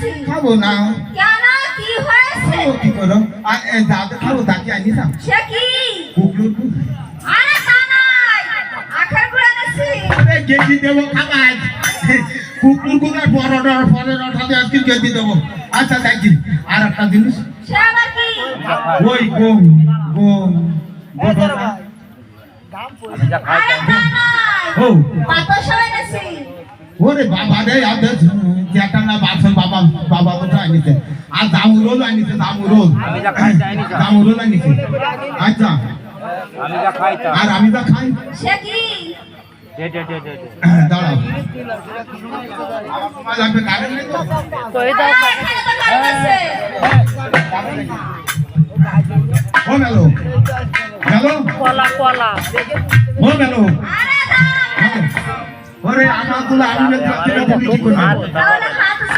এনেছি খাবো না কেন কি হয়েছে খাবো কি করো দাদা খাবো তাকে আনি না সে কি কুকুর আরে তা নাই আখের গুড় এনেছি আরে গেছি দেবো খাবার কুকুর কুকুর পরের ওঠাতে আজকে গেছি দেবো আচ্ছা দেখি আর একটা জিনিস সে আবার কি ওই গম গম আরে তা নাই ও বাতাসা এনেছি ওরে বাবা রে আদে যেটা না বাসন বাবা বাবা ওটা আনিছে আর দামুরোল আনিছে দামুরোল আমি যা খাই তাই নিছে দামুরোল আনিছে আচ্ছা আমি যা খাই তা আর আমি যা খাই সে কি দে দাঁড়াও আমার সময় লাগবে কারেন্ট নেই তো কই দাও এখানে তো কারেন্ট আছে ও গেলো গেলো কলা কলা ও গেলো আরে দাও ওরে আমার তুলা আমি কি করব তাহলে হাত